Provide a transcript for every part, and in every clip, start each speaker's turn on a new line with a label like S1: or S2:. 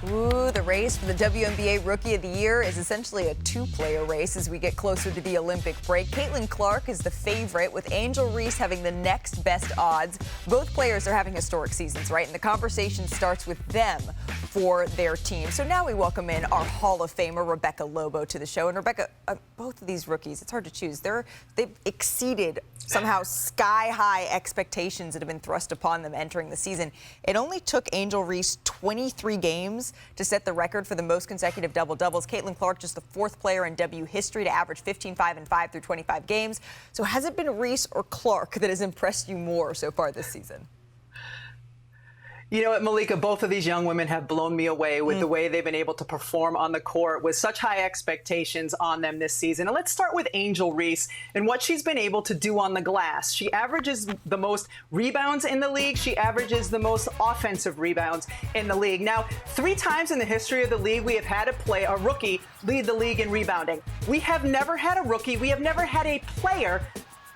S1: Ooh, the race for the WNBA Rookie of the Year is essentially a two-player race as we get closer to the Olympic break. Caitlin Clark is the favorite, with Angel Reese having the next best odds. Both players are having historic seasons, right? And the conversation starts with them for their team. So now we welcome in our Hall of Famer, Rebecca Lobo, to the show. And Rebecca, both of these rookies, it's hard to choose. They've exceeded somehow sky-high expectations that have been thrust upon them entering the season. It only took Angel Reese 23 games to set the record for the most consecutive double-doubles. Caitlin Clark, just the fourth player in W history to average 15, 5, and 5 through 25 games. So has it been Reese or Clark that has impressed you more so far this season?
S2: You know what, Malika, both of these young women have blown me away with the way they've been able to perform on the court with such high expectations on them this season. And let's start with Angel Reese and what she's been able to do on the glass. She averages the most rebounds in the league. She averages the most offensive rebounds in the league. Now, 3 times in the history of the league, we have had a rookie lead the league in rebounding. We have never had a rookie. We have never had a player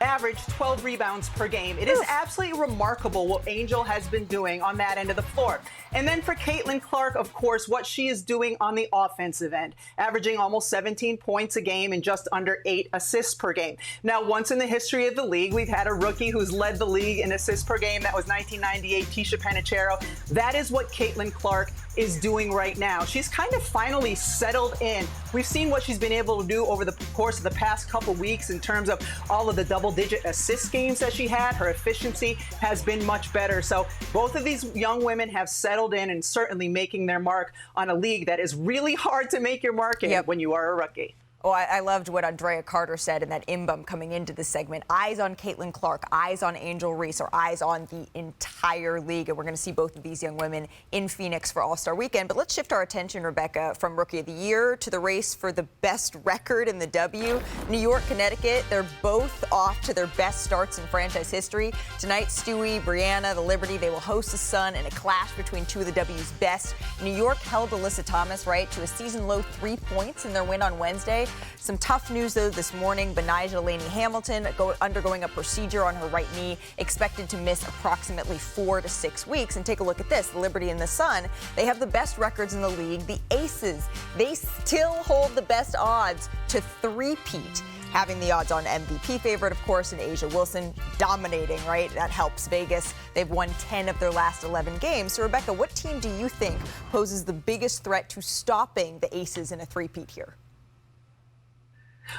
S2: average 12 rebounds per game. It is absolutely remarkable what Angel has been doing on that end of the floor. And then for Caitlin Clark, of course, what she is doing on the offensive end, averaging almost 17 points a game and just under 8 assists per game. Now, once in the history of the league, we've had a rookie who's led the league in assists per game. That was 1998, Tisha Penicheiro. That is what Caitlin Clark is doing right now. She's kind of finally settled in. We've seen what she's been able to do over the course of the past couple weeks in terms of all of the double-digit assist games that she had. Her efficiency has been much better. So both of these young women have settled in and certainly making their mark on a league that is really hard to make your mark in when you are a rookie.
S1: Oh, I loved what Andrea Carter said in that in-bum coming into this segment. Eyes on Caitlin Clark, eyes on Angel Reese, or eyes on the entire league. And we're going to see both of these young women in Phoenix for All-Star Weekend. But let's shift our attention, Rebecca, from Rookie of the Year to the race for the best record in the W. New York, Connecticut, they're both off to their best starts in franchise history. Tonight, Stewie, Brianna, the Liberty, they will host the Sun in a clash between two of the W's best. New York held Alyssa Thomas, right, to a season-low 3 points in their win on Wednesday. Some tough news, though, this morning. Benijah Laney Hamilton undergoing a procedure on her right knee, expected to miss approximately 4 to 6 weeks. And take a look at this. The Liberty and the Sun, they have the best records in the league. The Aces, they still hold the best odds to three-peat, having the odds-on MVP favorite, of course, and A'ja Wilson dominating, right? That helps Vegas. They've won 10 of their last 11 games. So, Rebecca, what team do you think poses the biggest threat to stopping the Aces in a three-peat here?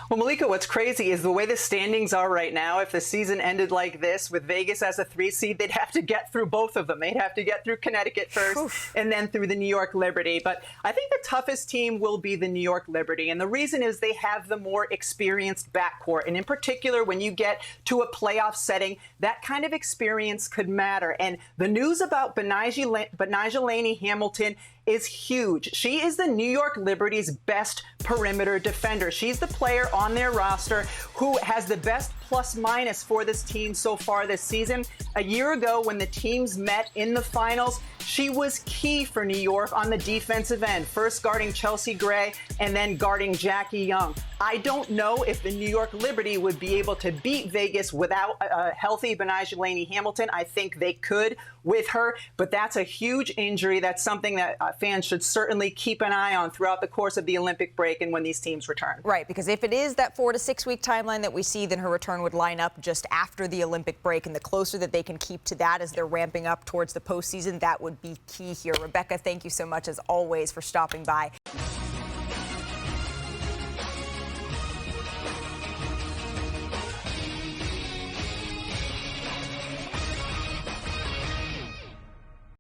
S2: Well, Malika, what's crazy is the way the standings are right now. If the season ended like this with Vegas as a 3 seed, they'd have to get through both of them. They'd have to get through Connecticut first and then through the New York Liberty. But I think the toughest team will be the New York Liberty. And the reason is they have the more experienced backcourt. And in particular, when you get to a playoff setting, that kind of experience could matter. And the news about Benijah Laney Hamilton is huge. She is the New York Liberty's best perimeter defender. She's the player on their roster who has the best plus-minus for this team so far this season. A year ago, when the teams met in the finals, she was key for New York on the defensive end, first guarding Chelsea Gray and then guarding Jackie Young. I don't know if the New York Liberty would be able to beat Vegas without a healthy Benijah Laney Hamilton. I think they could with her, but that's a huge injury. That's something that fans should certainly keep an eye on throughout the course of the Olympic break and when these teams return.
S1: Right, because if it is that 4 to 6 week timeline that we see, then her return would line up just after the Olympic break, and the closer that they can keep to that as they're ramping up towards the postseason, that would be key here. Rebecca, thank you so much, as always, for stopping by.